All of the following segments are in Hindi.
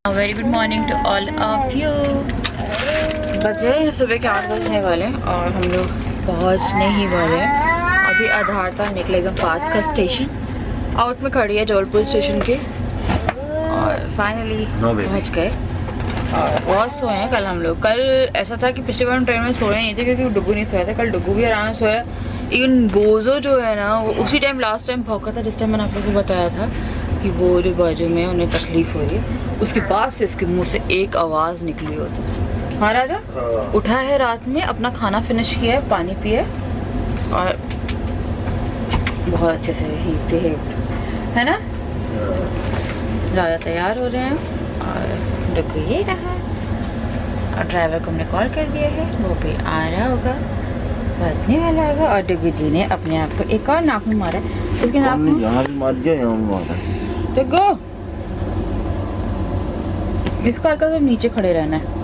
Very good morning to all of you. बजे सुबह के 8 बजने वाले हैं और हम लोग पहुंचने ही वाले हैं। अभी आधारता निकले एकदम पास का स्टेशन आउट में खड़ी है जबलपुर स्टेशन के और फाइनली पहुंच गए। और बहुत सोए हैं कल हम लोग। कल ऐसा था कि पिछली बार हम ट्रेन में सोए नहीं थे क्योंकि डुगू नहीं सोया था। कल डुगू भी आराम से सोया। इवन बोझो जो है ना वो उसी टाइम लास्ट टाइम भौंका था जिस टाइम मैंने आप लोगों को बताया था कि वो जो बाजू में उन्हें तकलीफ हो रही है। उसके बाद से इसके मुंह से एक आवाज़ निकली होती। हाँ राजा उठा है रात में, अपना खाना फिनिश किया है, पानी पिया और बहुत अच्छे से ही है ना। राजा तैयार हो रहे हैं और डुगू ये रहा और ड्राइवर को हमने कॉल कर दिया है, वो भी आ रहा होगा, बजने वाला होगा। और डुगू जी ने अपने आप को एक और नाखून मारा है। इसके नाखून डुगू इसको आकर सब नीचे खड़े रहना है।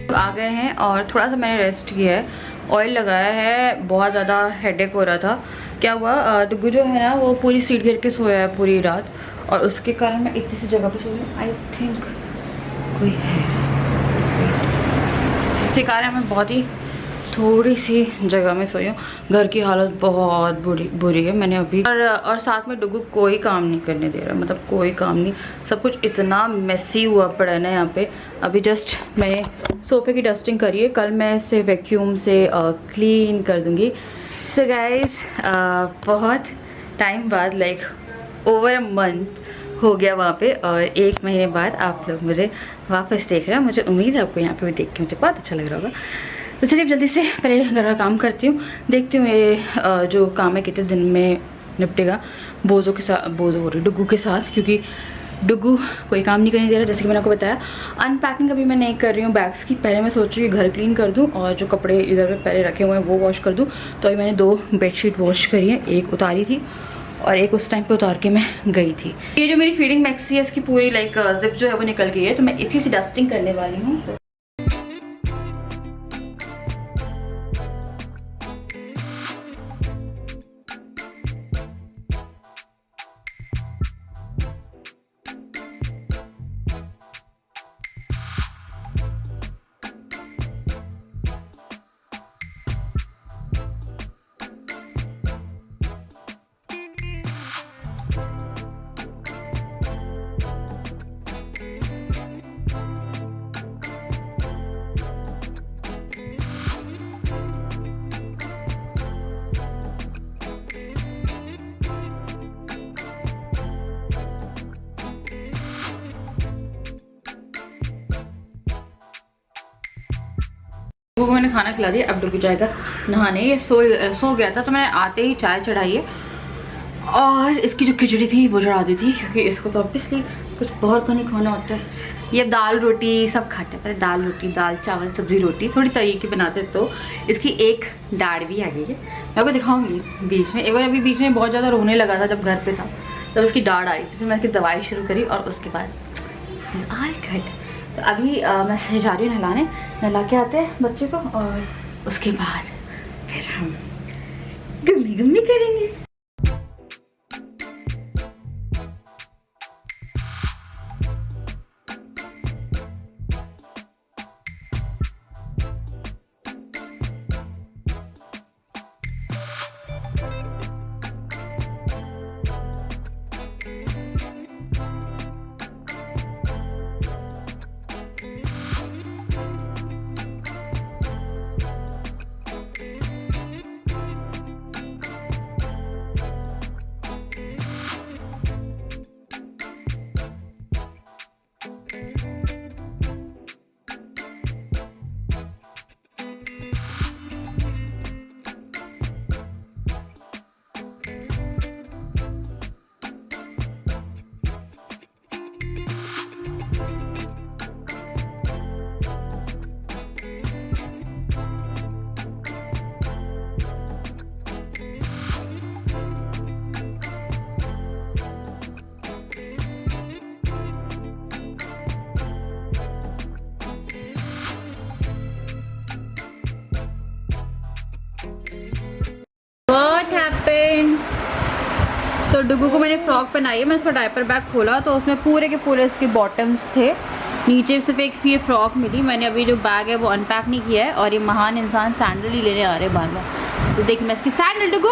आ गए हैं और थोड़ा सा मैंने रेस्ट किया है, ऑयल लगाया है। बहुत ज़्यादा हेडेक हो रहा था। क्या हुआ, डुगू जो है ना वो पूरी सीट घेर के सोया है पूरी रात और उसके कारण मैं इतनी सी जगह पे सो रही हूँ। आई थिंक कोई है, इसी कारण मैं बहुत ही थोड़ी सी जगह में सोई हूँ। घर की हालत बहुत बुरी है। मैंने अभी और साथ में डुगू कोई काम नहीं करने दे रहा, मतलब कोई काम नहीं। सब कुछ इतना मेसी हुआ पड़ा है ना यहाँ पे। अभी जस्ट मैंने सोफे की डस्टिंग करी है, कल मैं इसे वैक्यूम से क्लीन कर दूँगी। सो गाइज बहुत टाइम बाद लाइक ओवर अ मंथ हो गया वहाँ पे और 1 महीने बाद आप लोग मुझे वापस देख रहे हैं। मुझे उम्मीद है आपको यहाँ पे भी देख के मुझे बहुत अच्छा लग रहा होगा। तो चलिए जल्दी से पहले घर का काम करती हूँ, देखती हूँ ये जो काम है कितने दिन में निपटेगा। बोझों के साथ, बोझों हो रही डुगू के साथ, क्योंकि डुगू कोई काम नहीं करने दे रहा। जैसे कि मैंने आपको बताया अनपैकिंग अभी मैं नहीं कर रही हूँ बैग्स की। पहले मैं सोच रही हूँ घर क्लीन कर दूँ और जो कपड़े इधर पे पहले रखे हुए हैं वो वॉश कर दूँ। तो अभी मैंने 2 बेडशीट वॉश करी है, एक उतारी थी और एक उस टाइम पे उतार के मैं गई थी। ये जो मेरी फीडिंग मैक्सी है इसकी पूरी लाइक जिप जो है वो निकल गई है, तो मैं इसी से डस्टिंग करने वाली हूँ। वो मैंने खाना खिला दिया, अब डुगू जाएगा नहाने। ये सो गया था तो मैंने आते ही चाय चढ़ाई है और इसकी जो खिचड़ी थी वो चढ़ा दी थी क्योंकि इसको तो ऑब्वियसली कुछ बहुत नहीं खाना होता है। ये दाल रोटी सब खाते हैं, पहले दाल रोटी, दाल चावल सब्जी रोटी थोड़ी तरीके बनाते। तो इसकी एक दाढ़ भी आ गई है, मैं आपको दिखाऊंगी बीच में। एक बार अभी बीच में बहुत ज़्यादा रोने लगा था जब घर पे था, तब उसकी दाढ़ आई थी। फिर मैं इसकी दवाई शुरू करी और उसके बाद आज घट। तो अभी मैं सही जा रही हूँ नहलाने, नहला के आते हैं बच्चे को और उसके बाद फिर हम गम्मी करेंगे। तो डुगू को मैंने फ्रॉक पहनाई है। मैं उसका डायपर बैग खोला तो उसमें पूरे के पूरे उसके बॉटम्स थे, नीचे सिर्फ एक ये फ्रॉक मिली। मैंने अभी जो बैग है वो अनपैक नहीं किया है। और ये महान इंसान सैंडल ही लेने आ रहे बार बार। तो देखिए मैं इसकी सैंडल, डुगू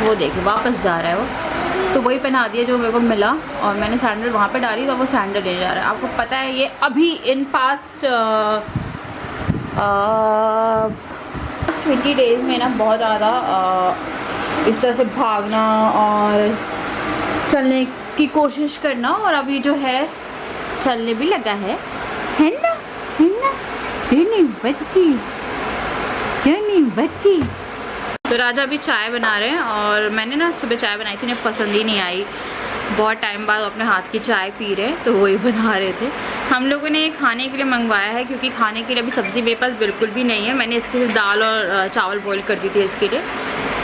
वो देखिए वापस जा रहा है वो, तो वही पहना दिया जो मेरे को मिला। और मैंने सैंडल वहाँ पे डाली तो वो सैंडल ले जा रहा है। आपको पता है ये अभी इन पास्ट 20 डेज़ में ना बहुत ज़्यादा इस तरह से भागना और चलने की कोशिश करना, और अभी जो है चलने भी लगा है ना, है ना, नहीं बच्ची, नहीं बच्ची। तो राजा अभी चाय बना रहे हैं और मैंने ना सुबह चाय बनाई थी, उन्हें पसंद ही नहीं आई। बहुत टाइम बाद अपने हाथ की चाय पी रहे हैं तो वही बना रहे थे। हम लोगों ने खाने के लिए मंगवाया है क्योंकि खाने के लिए अभी सब्ज़ी मेरे पास बिल्कुल भी नहीं है। मैंने इसके लिए दाल और चावल बॉईल कर दी थी इसके लिए,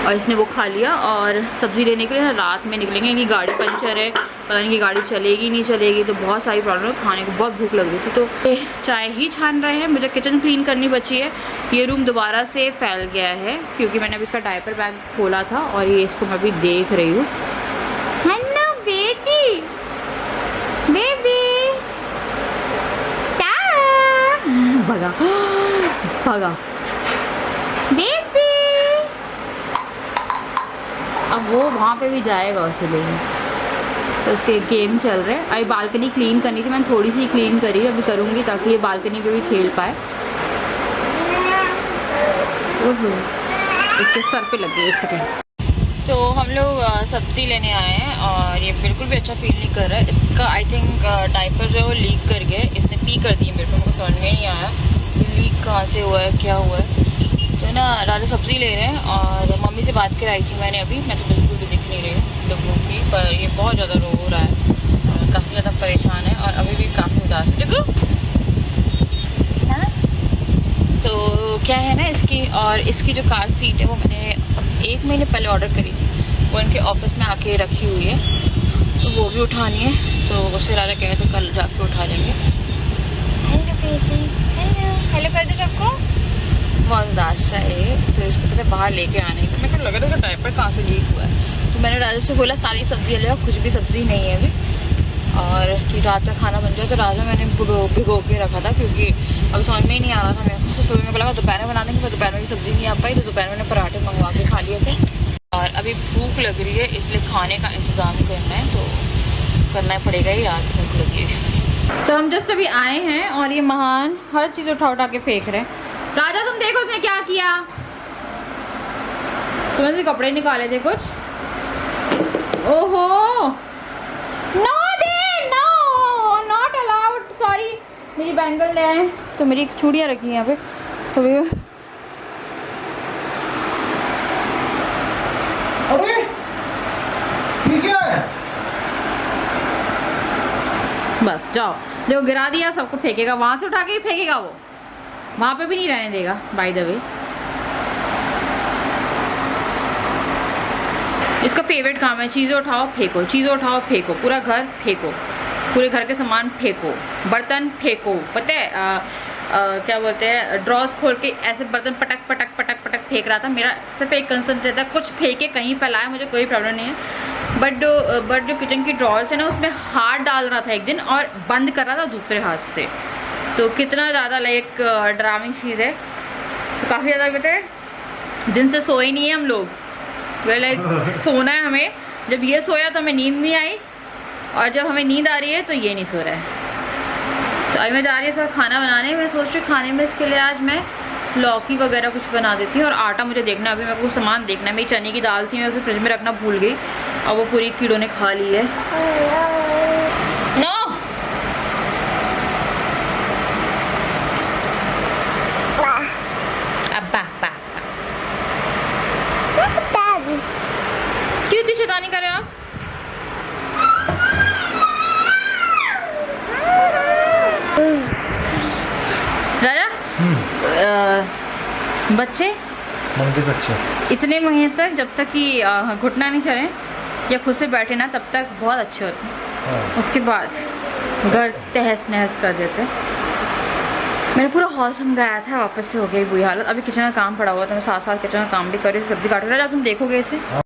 और इसने वो खा लिया। और सब्ज़ी लेने के लिए रात में निकलेंगे कि गाड़ी पंचर है, पता नहीं कि गाड़ी चलेगी नहीं चलेगी, तो बहुत सारी प्रॉब्लम है। खाने को बहुत भूख लग रही थी तो चाय ही छान रहे हैं। मुझे किचन क्लीन करनी बची है। ये रूम दोबारा से फैल गया है क्योंकि मैंने अभी इसका डायपर बैग खोला था और ये इसको मैं अभी देख रही हूँ। हेलो बेटी, बेबी, भगा भगा बेबी। अब वो वहाँ पे भी जाएगा उसे लेने, तो उसके गेम चल रहे हैं। अभी बालकनी क्लीन करनी थी, मैंने थोड़ी सी क्लीन करी, अभी करूँगी ताकि ये बालकनी पे भी खेल पाए। इसके सर पे लग गई, एक सेकेंड। तो हम लोग सब्ज़ी लेने आए हैं और ये बिल्कुल भी अच्छा फील नहीं कर रहा है। इसका आई थिंक डायपर जो है वो लीक कर गया है, इसने पी कर दी है। मेरे को समझ में नहीं आया ये लीक कहाँ से हुआ है, क्या हुआ है। तो ना राजा सब्ज़ी ले रहे हैं और मम्मी से बात कराई थी मैंने अभी। मैं तो बिल्कुल भी दिख नहीं रही डुगू की, पर ये बहुत ज़्यादा रो रहा है और काफ़ी ज़्यादा परेशान है और अभी भी काफ़ी उदास है। डुगू है ना। तो क्या है ना इसकी, और इसकी जो कार सीट है वो मैंने 1 महीने पहले ऑर्डर करी थी, वो इनके ऑफिस में आके रखी हुई है, तो वो भी उठानी है। तो उससे राजा कहे तो कल जाके उठा लेंगे। हेलो बेटी, हेलो हेलो कर दो सबको। बहुत उदास है तो इसको पता बाहर लेके आने का। मेरे को लगा था उसका डायपर कहाँ से लीक हुआ है, तो मैंने राजा से बोला सारी सब्जी ले आओ, कुछ भी सब्ज़ी नहीं है अभी, और कि रात का खाना बन जाए। तो राजा मैंने भिगो के रखा था क्योंकि अभी समझ में ही नहीं आ रहा था मेरे को। तो सुबह मेरे को लगा दोपहर में बना देंगे, पर दोपहर में भी सब्ज़ी नहीं आ पाई, तो दोपहर में मैंने पराठे मंगवा के खा लिए थे। और अभी भूख लग रही है इसलिए खाने का इंतज़ाम करना है, तो करना पड़ेगा ही, आज भूख लगी है। तो हम जस्ट अभी आए हैं और ये महान हर चीज़ उठा उठा के फेंक रहे हैं। राजा तुम देखो उसने क्या किया, तुमने से कपड़े निकाले थे कुछ। ओहो no they, no not allowed, sorry. मेरी बैंगल है तो मेरी चूड़ियाँ रखी हैं यहाँ पे, तो भी अरे ये क्या है? बस जाओ, जो गिरा दिया सबको फेंकेगा, वहां से उठा के ही फेंकेगा वो, वहां पे भी नहीं रहने देगा। बाय द वे इसका फेवरेट काम है चीज़ें उठाओ फेंको, चीज़ें उठाओ फेंको, पूरा घर फेंको, पूरे घर के सामान फेंको, बर्तन फेंको। पता है क्या बोलते हैं, ड्रॉस खोल के ऐसे बर्तन पटक पटक पटक पटक फेंक रहा था। मेरा सिर्फ एक कंसर्न रहता है, कुछ फेंके कहीं फैलाए, मुझे कोई प्रॉब्लम नहीं है। बट जो किचन की ड्रॉर्स है ना, उसमें हाथ डाल रहा था एक दिन और बंद कर रहा था दूसरे हाथ से, तो कितना ज़्यादा लाइक ड्रामिंग चीज़ है। तो काफ़ी ज़्यादा कहते हैं दिन से सोए नहीं है हम लोग, लाइक सोना है हमें। जब ये सोया तो हमें नींद नहीं आई, और जब हमें नींद आ रही है तो ये नहीं सो रहा है। तो अभी मैं जा रही हूँ इसका खाना बनाने। मैं सोच रही हूँ खाने में इसके लिए आज मैं लौकी वगैरह कुछ बना देती हूँ। और आटा मुझे देखना है, अभी मेरे को सामान देखना है। मेरी चने की दाल थी, मैं उसे फ्रिज में रखना भूल गई और वो पूरी कीड़ों ने खा ली है। नो क्यों इतनी शैतानी कर रहे हो आप? राजा बच्चे इतने महीने तक जब तक कि घुटना नहीं चले या खुद से बैठे ना, तब तक बहुत अच्छे होते हैं। उसके बाद घर तहस नहस कर देते। मैंने पूरा हॉल समझाया था, वापस से हो गई बुरी हालत। अभी किचन का काम पड़ा हुआ था, मैं साथ साथ किचन का काम भी कर रही हूँ, सब्जी काट रही हूँ। तुम देखोगे इसे।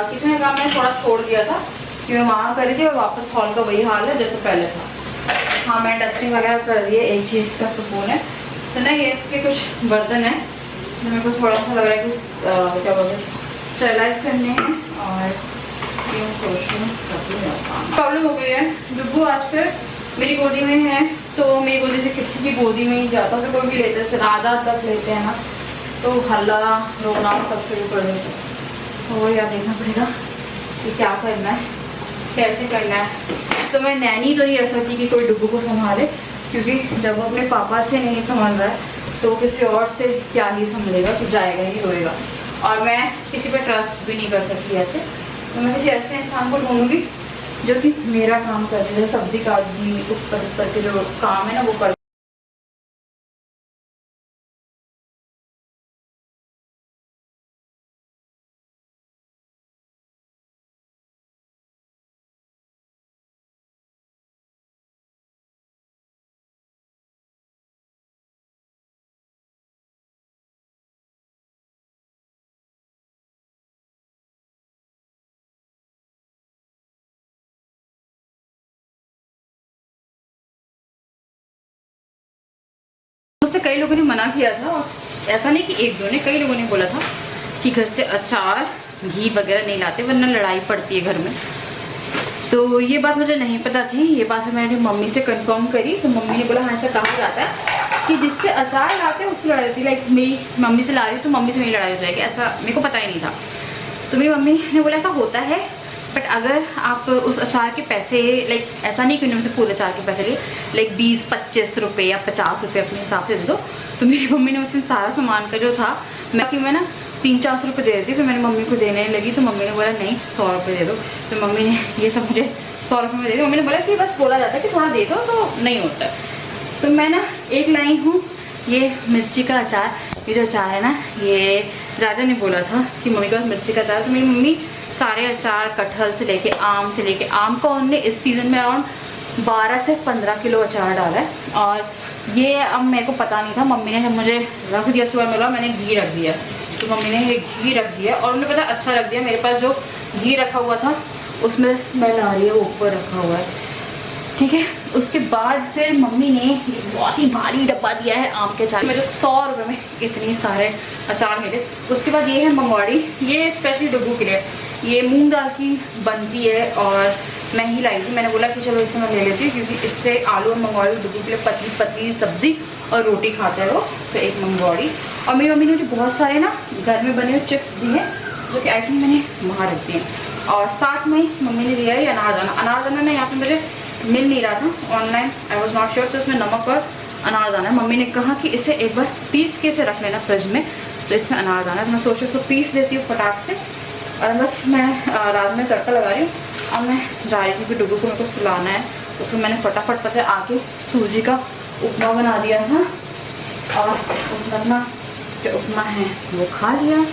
किचन का काम मैंने थोड़ा छोड़ दिया था कि मैं वहाँ कर रही थी, और वापस हॉल का वही हाल है जैसे पहले था। हाँ, मैंने डस्टिंग वगैरह कर दी है, एक चीज़ का सुकून है। तो ना ये इसके कुछ बर्तन हैं तो मेरे को थोड़ा सा लग रहा है कि क्या बोलते हैं, स्टेरलाइज करने हैं। और ये मैं सोच रही हूँ प्रॉब्लम हो गई है। डुब्बू आजकल मेरी गोदी में है, तो मेरी गोदी से किसी की गोदी में ही जाता है, तो कोई भी लेते हैं, आधा तक लेते हैं ना, तो हल्ला रोना सब शुरू कर देते हैं। तो यार देखना पड़ेगा कि क्या करना है, कैसे करना है। तो मैं नैनी तो नहीं रख सकती कि कोई डुब्बू को संभाले, क्योंकि जब वो अपने पापा से नहीं संभाल रहा है तो किसी और से क्या ही संभलेगा, कि जाएगा ही रोएगा। और मैं किसी पे ट्रस्ट भी नहीं कर सकती ऐसे, तो मैं किसी ऐसे इंसान को ढूंढूंगी जो कि मेरा काम कर दे, सब्जी काट दी, ऊपर के जो काम है ना वो कर। मुझसे कई लोगों ने मना किया था, और ऐसा नहीं कि एक दो ने, कई लोगों ने बोला था कि घर से अचार घी वगैरह नहीं लाते वरना लड़ाई पड़ती है घर में। तो ये बात मुझे नहीं पता थी, ये बात मैंने मम्मी से कंफर्म करी, तो मम्मी ने बोला हाँ ऐसा कहा जाता है कि जिससे अचार लाते हैं उसकी लड़ाई होती है। लाइक मेरी मम्मी से ला रही हूँ तो मम्मी से मेरी लड़ाई हो जाएगी, ऐसा मेरे को पता ही नहीं था। तो मेरी मम्मी ने बोला ऐसा होता है, बट अगर आप उस अचार के पैसे, लाइक ऐसा नहीं कि उन्होंने मुझसे पूरे अचार के पैसे लिए, लाइक 20-25 रुपये या 50 रुपये अपने हिसाब से दे दो। तो मेरी मम्मी ने मुझसे सारा सामान का जो था मैं ना 300-400 रुपये दे देती। फिर मैंने मम्मी को देने लगी तो मम्मी ने बोला नहीं 100 रुपये दे दो। तो मम्मी ने ये सब मुझे 100 रुपये में दे दी। मम्मी ने बोला कि बस बोला जाता है कि थोड़ा दे दो, तो नहीं होता। तो मैं ना एक लाई हूँ ये मिर्ची का अचार। ये जो अचार है ना, ये राजा ने बोला था कि मम्मी के पास मिर्ची का अचार, तो मेरी मम्मी सारे अचार कटहल से लेके आम का उन्होंने इस सीज़न में अराउंड 12 से 15 किलो अचार डाला है। और ये अब मेरे को पता नहीं था, मम्मी ने जब मुझे रख दिया सुबह मिला, मैंने घी रख दिया, तो मम्मी ने ये घी रख दिया और उन्हें पता अच्छा रख दिया। मेरे पास जो घी रखा हुआ था उसमें स्मेल आ रही है, वो ऊपर रखा हुआ है, ठीक है। उसके बाद फिर मम्मी ने बहुत ही भारी डब्बा दिया है आम के अचार, मुझे 100 रुपये में इतने सारे अचार मिले। उसके बाद ये है मंगवाड़ी, ये स्पेशली डुब्बू के लिए, ये मूंग दाल की बनती है और मैं ही लाई थी। मैंने बोला कि चलो इसे मैं ले लेती हूँ, क्योंकि इससे आलू और मंगवाड़ी डुब्बू के लिए पतली पतली सब्जी और रोटी खाते हैं वो, तो एक मंगवाड़ी। और मेरी मम्मी ने मुझे बहुत सारे ना घर में बने हुए चिप्स दिए हैं, जो कि आई थिंक मैंने वहाँ रख दिए। और साथ में मम्मी ने दिया है अनारदाना। अनारदाना ना यहाँ पर मुझे मिल नहीं रहा था online, I was not sure, तो उसमें नमक और अनारदाना है। मम्मी ने कहा कि इसे एक बार पीस के से रख लेना फ्रिज में, तो इसमें अनारदाना है। तो मैं सोच उसको पीस देती हूँ फटाक से, और बस मैं रात में तड़का लगा रही हूँ। अब मैं जा रही थी कि डुब्बू को मेरे को सुलाना है, उसको मैंने फटाफट पता आके सूजी का उपमा बना दिया था, और उपमा जो उपमा है वो खा लिया।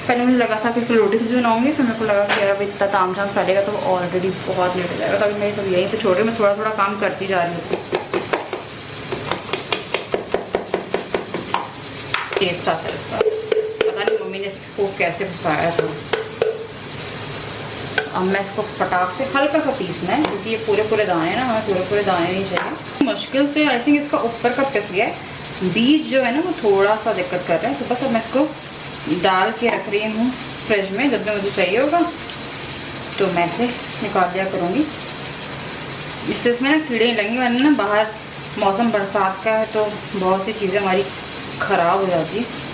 पहले मुझे लगा था कि फिर रोटी सब्जी बनाऊंगी, फिर मेरे को लगा कि यार अब इतना ताम झाम फैलेगा तो ऑलरेडी बहुत लेट हो जाएगा, तो अभी मैं सब यहीं पे छोड़ रही हूँ। मैं थोड़ा थोड़ा काम करती जा रही हूँ। टेस्ट आता है इसका। पता नहीं मम्मी ने इसको कैसे घुसाया था। अब मैं इसको फटाक से हल्का सा पीसना है, क्योंकि ये पूरे पूरे दाने ना, हमें पूरे पूरे दाने नहीं चाहिए। मुश्किल से आई थिंक इसका ऊपर का पिस गया है, बीज जो है ना वो थोड़ा सा दिक्कत कर रहा है। तो बस अब मैं इसको डाल के रख रही हूँ फ्रिज में, जब भी मुझे चाहिए होगा तो मैं इसे निकाल दिया करूँगी। इससे इसमें ना कीड़े नहीं लगेंगे, वरना ना बाहर मौसम बरसात का है तो बहुत सी चीज़ें हमारी ख़राब हो जाती है।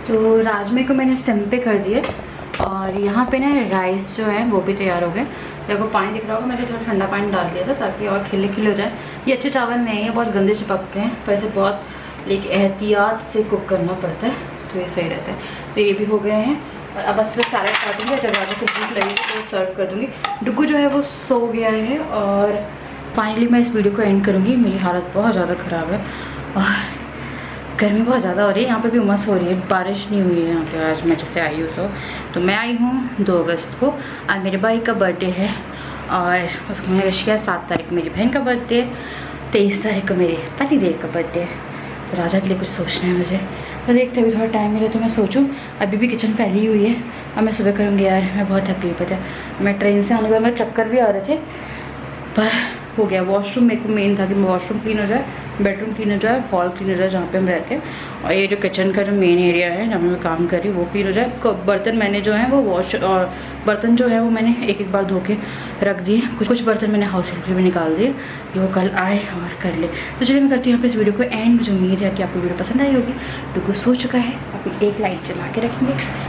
तो राजमे को मैंने सिम पे कर दिए और यहाँ पे ना राइस जो है वो भी तैयार हो गए। देखो पानी दिख रहा होगा, मैंने थोड़ा ठंडा पानी डाल दिया था ताकि और खिले खिले हो जाए। ये अच्छे चावल नहीं है, बहुत गंदे चिपकते हैं, वैसे बहुत लेकिन एहतियात से कुक करना पड़ता है तो ये सही रहता है। तो ये भी हो गए हैं और अब बस मैं सारा काटूँगी, जब राजा को भूख लगेगी तो सर्व कर दूँगी। डुग्गू जो है वो सो गया है और फाइनली मैं इस वीडियो को एंड करूँगी। मेरी हालत बहुत ज़्यादा ख़राब है और गर्मी बहुत ज़्यादा हो रही है, यहाँ पे भी उमस हो रही है, बारिश नहीं हुई है यहाँ पे आज मैं जैसे आई हूँ। तो मैं आई हूँ 2 अगस्त को, आज मेरे भाई का बर्थडे है और उसको मैंने विश किया। 7 तारीख को मेरी बहन का बर्थडे, 23 तारीख को मेरे पति देव का बर्थडे है। तो राजा के लिए कुछ सोचना है मुझे, तो देखते अभी थोड़ा टाइम मिले तो मैं सोचूँ। अभी भी किचन फैली हुई है, अब मैं सुबह करूँगी। यार मैं बहुत थक गई, पता है मैं ट्रेन से आने के बाद मेरे चक्कर भी आ रहे थे, पर हो गया। वॉशरूम मेरे को मेन था कि वॉशरूम क्लीन हो जाए, बेडरूम क्लीन हो जाए, हॉल क्लीन हो जाए जहाँ पे हम रहते हैं, और ये जो किचन का जो मेन एरिया है जहाँ मैं काम कर रही हूँ वो क्लीन हो जाए। बर्तन मैंने जो है वो वॉश और बर्तन जो है वो मैंने एक एक बार धो के रख दिए। कुछ बर्तन मैंने हाउस हेल्प में निकाल दिए कि वो कल आए और कर ले। तो चलिए मैं करती हूँ यहाँ पे इस वीडियो को एंड। मुझे उम्मीद है कि आपको वीडियो पसंद आई होगी। डुग्गू सो चुका है, आप एक लाइट जला के रखेंगे।